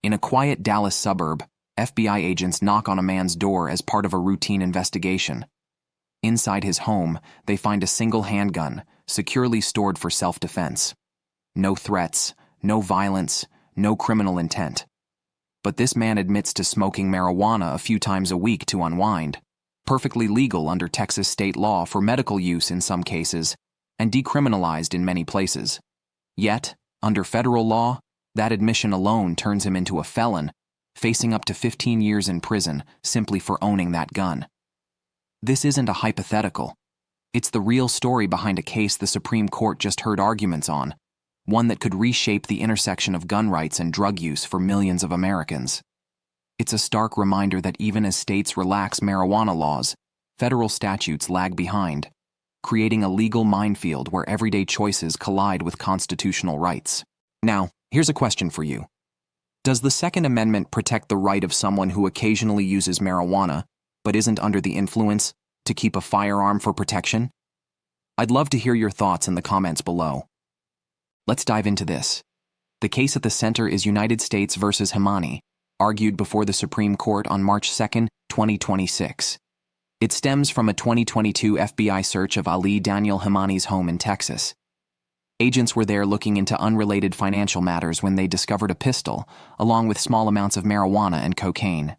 In a quiet Dallas suburb, FBI agents knock on a man's door as part of a routine investigation. Inside his home, they find a single handgun, securely stored for self-defense. No threats, no violence, no criminal intent. But this man admits to smoking marijuana a few times a week to unwind, perfectly legal under Texas state law for medical use in some cases, and decriminalized in many places. Yet, under federal law, that admission alone turns him into a felon, facing up to 15 years in prison simply for owning that gun. This isn't a hypothetical. It's the real story behind a case the Supreme Court just heard arguments on, one that could reshape the intersection of gun rights and drug use for millions of Americans. It's a stark reminder that even as states relax marijuana laws, federal statutes lag behind, creating a legal minefield where everyday choices collide with constitutional rights. Now, here's a question for you. Does the Second Amendment protect the right of someone who occasionally uses marijuana, but isn't under the influence, to keep a firearm for protection? I'd love to hear your thoughts in the comments below. Let's dive into this. The case at the center is United States versus Hemani, argued before the Supreme Court on March 2, 2026. It stems from a 2022 FBI search of Ali Daniel Hemani's home in Texas. Agents were there looking into unrelated financial matters when they discovered a pistol, along with small amounts of marijuana and cocaine.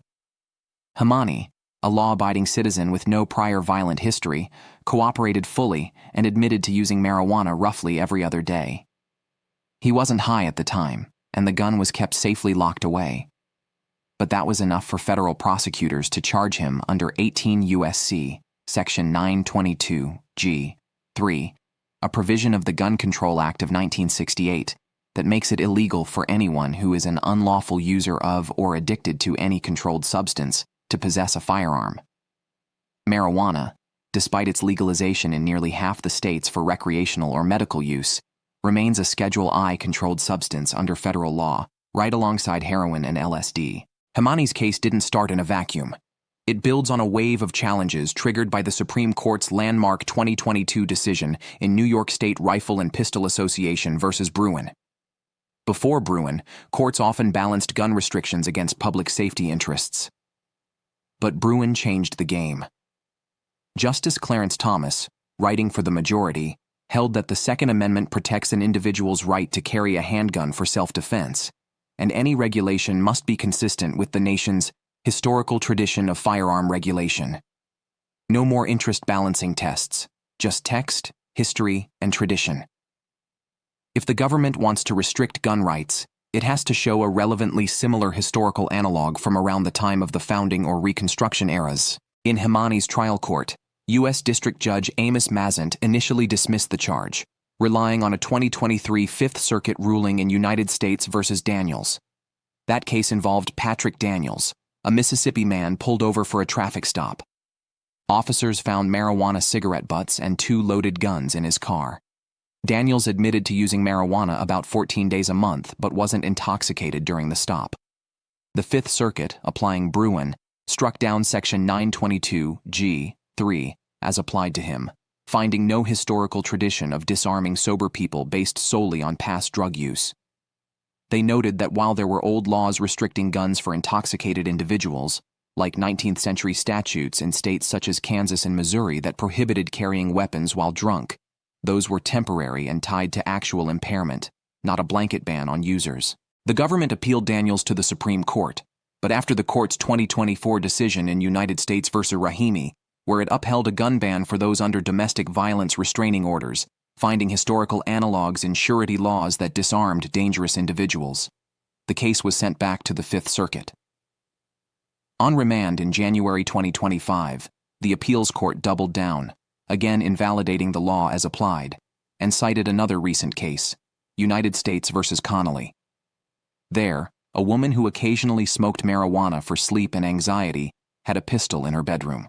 Hemani, a law-abiding citizen with no prior violent history, cooperated fully and admitted to using marijuana roughly every other day. He wasn't high at the time, and the gun was kept safely locked away. But that was enough for federal prosecutors to charge him under 18 U.S.C. Section 922 G.3, a provision of the Gun Control Act of 1968 that makes it illegal for anyone who is an unlawful user of or addicted to any controlled substance to possess a firearm. Marijuana, despite its legalization in nearly half the states for recreational or medical use, remains a Schedule I controlled substance under federal law, right alongside heroin and LSD. Hemani's case didn't start in a vacuum. It builds on a wave of challenges triggered by the Supreme Court's landmark 2022 decision in New York State Rifle and Pistol Association versus Bruen. Before Bruen, courts often balanced gun restrictions against public safety interests. But Bruen changed the game. Justice Clarence Thomas, writing for the majority, held that the Second Amendment protects an individual's right to carry a handgun for self-defense, and any regulation must be consistent with the nation's historical tradition of firearm regulation. No more interest-balancing tests, just text, history, and tradition. If the government wants to restrict gun rights, it has to show a relevantly similar historical analog from around the time of the founding or Reconstruction eras. In Hemani's trial court, U.S. District Judge Amos Mazant initially dismissed the charge, relying on a 2023 Fifth Circuit ruling in United States versus Daniels. That case involved Patrick Daniels, a Mississippi man pulled over for a traffic stop. Officers found marijuana cigarette butts and 2 loaded guns in his car. Daniels admitted to using marijuana about 14 days a month but wasn't intoxicated during the stop. The Fifth Circuit, applying Bruen, struck down Section 922 G.3 as applied to him, finding no historical tradition of disarming sober people based solely on past drug use. They noted that while there were old laws restricting guns for intoxicated individuals, like 19th century statutes in states such as Kansas and Missouri that prohibited carrying weapons while drunk, those were temporary and tied to actual impairment, not a blanket ban on users. The government appealed Daniels to the Supreme Court, but after the court's 2024 decision in United States versus Rahimi, where it upheld a gun ban for those under domestic violence restraining orders, finding historical analogs in surety laws that disarmed dangerous individuals, the case was sent back to the Fifth Circuit. On remand in January 2025, the appeals court doubled down, again invalidating the law as applied, and cited another recent case, United States versus Connolly. There, a woman who occasionally smoked marijuana for sleep and anxiety had a pistol in her bedroom.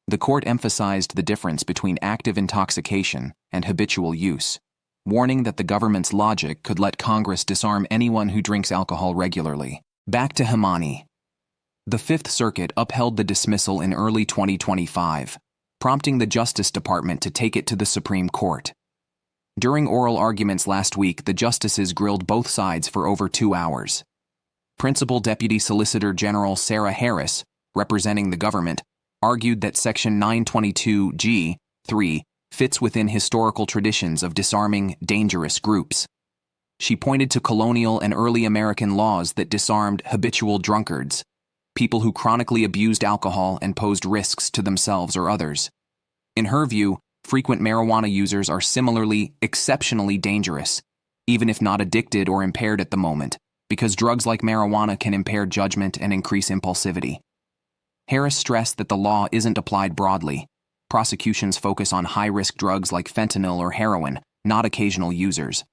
The court emphasized the difference between active intoxication and habitual use, warning that the government's logic could let Congress disarm anyone who drinks alcohol regularly. Back to Hemani. The Fifth Circuit upheld the dismissal in early 2025, prompting the Justice Department to take it to the Supreme Court. During oral arguments last week, the justices grilled both sides for over 2 hours. Principal Deputy Solicitor General Sarah Harris, representing the government, argued that Section 922G(3) fits within historical traditions of disarming dangerous groups. She pointed to colonial and early American laws that disarmed habitual drunkards, people who chronically abused alcohol and posed risks to themselves or others. In her view, frequent marijuana users are similarly exceptionally dangerous, even if not addicted or impaired at the moment, because drugs like marijuana can impair judgment and increase impulsivity. Harris stressed that the law isn't applied broadly. Prosecutions focus on high-risk drugs like fentanyl or heroin, not occasional users.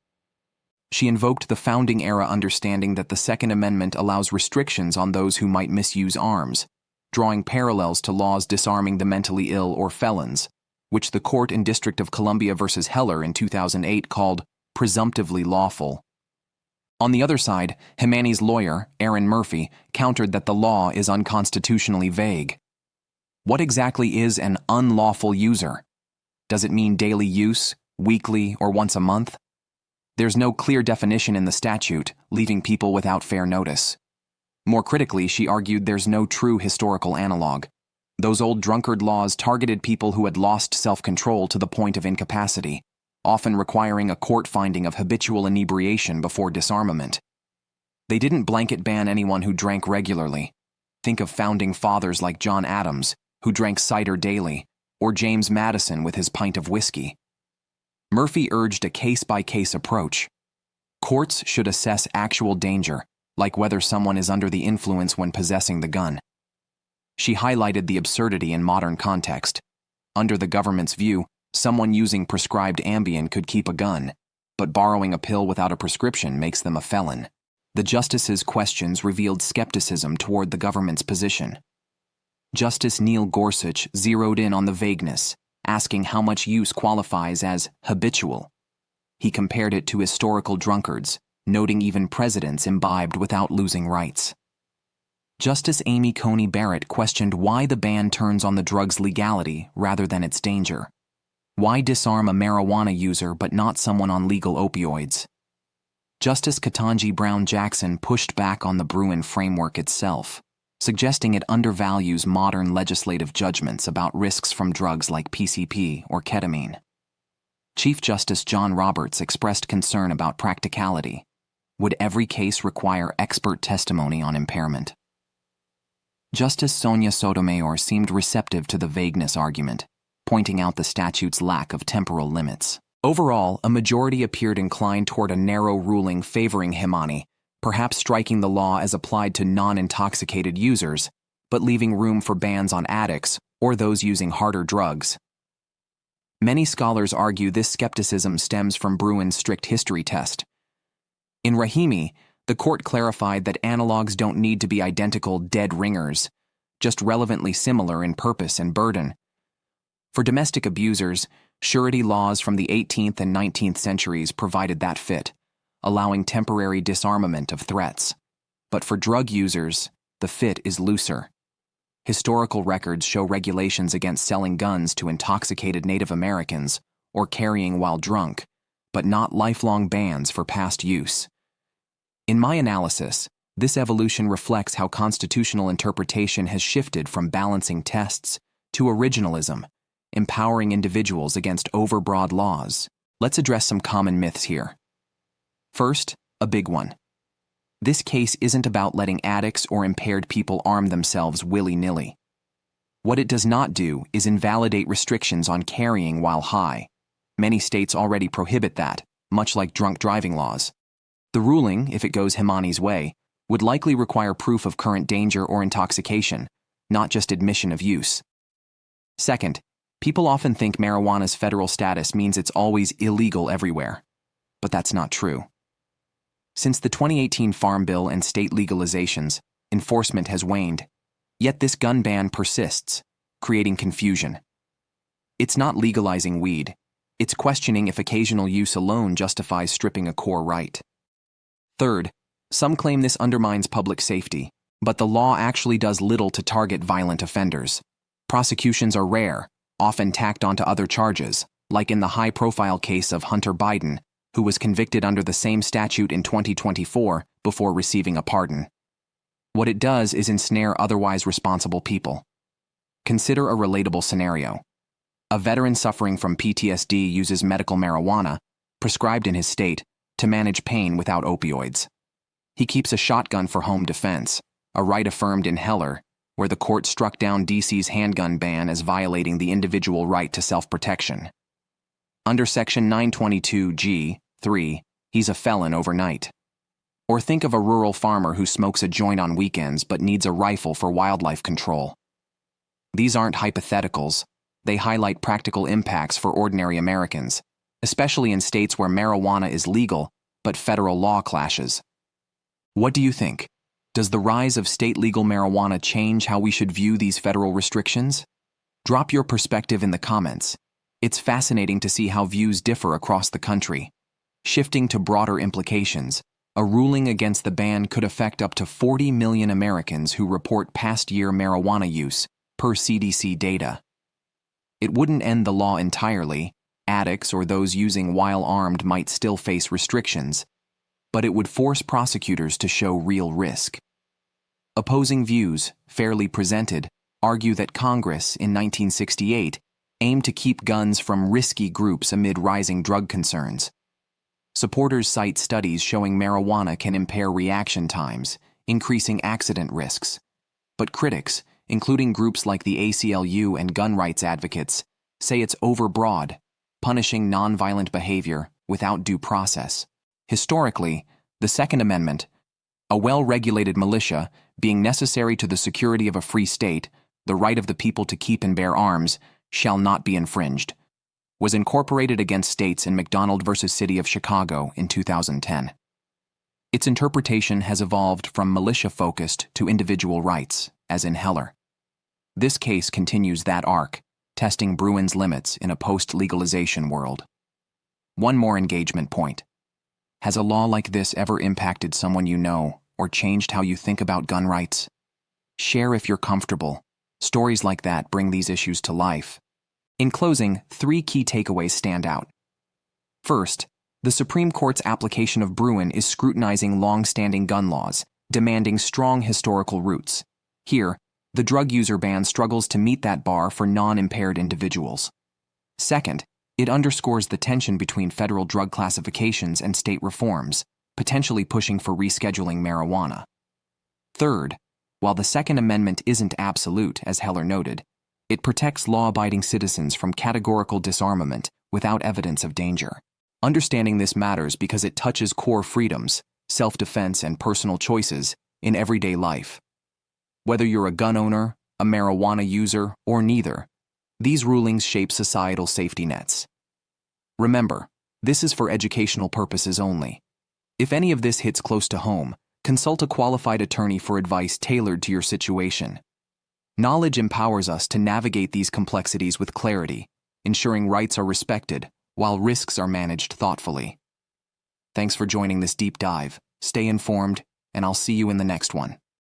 She invoked the founding-era understanding that the Second Amendment allows restrictions on those who might misuse arms, drawing parallels to laws disarming the mentally ill or felons, which the court in District of Columbia v. Heller in 2008 called presumptively lawful. On the other side, Hemani's lawyer, Aaron Murphy, countered that the law is unconstitutionally vague. What exactly is an unlawful user? Does it mean daily use, weekly, or once a month? There's no clear definition in the statute, leaving people without fair notice. More critically, she argued there's no true historical analog. Those old drunkard laws targeted people who had lost self-control to the point of incapacity, often requiring a court finding of habitual inebriation before disarmament. They didn't blanket ban anyone who drank regularly. Think of founding fathers like John Adams, who drank cider daily, or James Madison with his pint of whiskey. Murphy urged a case-by-case approach. Courts should assess actual danger, like whether someone is under the influence when possessing the gun. She highlighted the absurdity in modern context. Under the government's view, someone using prescribed Ambien could keep a gun, but borrowing a pill without a prescription makes them a felon. The justice's questions revealed skepticism toward the government's position. Justice Neil Gorsuch zeroed in on the vagueness, asking how much use qualifies as habitual. He compared it to historical drunkards, noting even presidents imbibed without losing rights. Justice Amy Coney Barrett questioned why the ban turns on the drug's legality rather than its danger. Why disarm a marijuana user but not someone on legal opioids? Justice Ketanji Brown Jackson pushed back on the Bruen framework itself, suggesting it undervalues modern legislative judgments about risks from drugs like PCP or ketamine. Chief Justice John Roberts expressed concern about practicality. Would every case require expert testimony on impairment? Justice Sonia Sotomayor seemed receptive to the vagueness argument, pointing out the statute's lack of temporal limits. Overall, a majority appeared inclined toward a narrow ruling favoring Hemani, perhaps striking the law as applied to non-intoxicated users, but leaving room for bans on addicts or those using harder drugs. Many scholars argue this skepticism stems from Bruen's strict history test. In Rahimi, the court clarified that analogs don't need to be identical dead ringers, just relevantly similar in purpose and burden. For domestic abusers, surety laws from the 18th and 19th centuries provided that fit, allowing temporary disarmament of threats. But for drug users, the fit is looser. Historical records show regulations against selling guns to intoxicated Native Americans or carrying while drunk, but not lifelong bans for past use. In my analysis, this evolution reflects how constitutional interpretation has shifted from balancing tests to originalism, empowering individuals against overbroad laws. Let's address some common myths here. First, a big one. This case isn't about letting addicts or impaired people arm themselves willy-nilly. What it does not do is invalidate restrictions on carrying while high. Many states already prohibit that, much like drunk driving laws. The ruling, if it goes Hemani's way, would likely require proof of current danger or intoxication, not just admission of use. Second, people often think marijuana's federal status means it's always illegal everywhere, but that's not true. Since the 2018 Farm Bill and state legalizations, enforcement has waned, yet this gun ban persists, creating confusion. It's not legalizing weed, it's questioning if occasional use alone justifies stripping a core right. Third, some claim this undermines public safety, but the law actually does little to target violent offenders. Prosecutions are rare, often tacked onto other charges, like in the high-profile case of Hunter Biden, who was convicted under the same statute in 2024 before receiving a pardon. What it does is ensnare otherwise responsible people. Consider a relatable scenario. A veteran suffering from PTSD uses medical marijuana, prescribed in his state, to manage pain without opioids. He keeps a shotgun for home defense, a right affirmed in Heller, where the court struck down DC's handgun ban as violating the individual right to self-protection. Under Section 922G(3), he's a felon overnight. Or think of a rural farmer who smokes a joint on weekends but needs a rifle for wildlife control. These aren't hypotheticals. They highlight practical impacts for ordinary Americans, especially in states where marijuana is legal but federal law clashes. What do you think? Does the rise of state legal marijuana change how we should view these federal restrictions? Drop your perspective in the comments. It's fascinating to see how views differ across the country. Shifting to broader implications, a ruling against the ban could affect up to 40 million Americans who report past-year marijuana use, per CDC data. It wouldn't end the law entirely. Addicts or those using while armed might still face restrictions, but it would force prosecutors to show real risk. Opposing views, fairly presented, argue that Congress, in 1968, aimed to keep guns from risky groups amid rising drug concerns. Supporters cite studies showing marijuana can impair reaction times, increasing accident risks. But critics, including groups like the ACLU and gun rights advocates, say it's overbroad, punishing nonviolent behavior without due process. Historically, the Second Amendment, a well-regulated militia being necessary to the security of a free state, the right of the people to keep and bear arms, shall not be infringed, was incorporated against states in McDonald v. City of Chicago in 2010. Its interpretation has evolved from militia-focused to individual rights, as in Heller. This case continues that arc, testing Bruen's limits in a post-legalization world. One more engagement point. Has a law like this ever impacted someone you know or changed how you think about gun rights? Share if you're comfortable. Stories like that bring these issues to life. In closing, 3 key takeaways stand out. First, the Supreme Court's application of Bruen is scrutinizing long-standing gun laws, demanding strong historical roots. Here, the drug user ban struggles to meet that bar for non-impaired individuals. Second, it underscores the tension between federal drug classifications and state reforms, potentially pushing for rescheduling marijuana. Third, while the Second Amendment isn't absolute, as Heller noted, it protects law-abiding citizens from categorical disarmament without evidence of danger. Understanding this matters because it touches core freedoms, self-defense, and personal choices in everyday life. Whether you're a gun owner, a marijuana user, or neither, these rulings shape societal safety nets. Remember, this is for educational purposes only. If any of this hits close to home, consult a qualified attorney for advice tailored to your situation. Knowledge empowers us to navigate these complexities with clarity, ensuring rights are respected while risks are managed thoughtfully. Thanks for joining this deep dive. Stay informed, and I'll see you in the next one.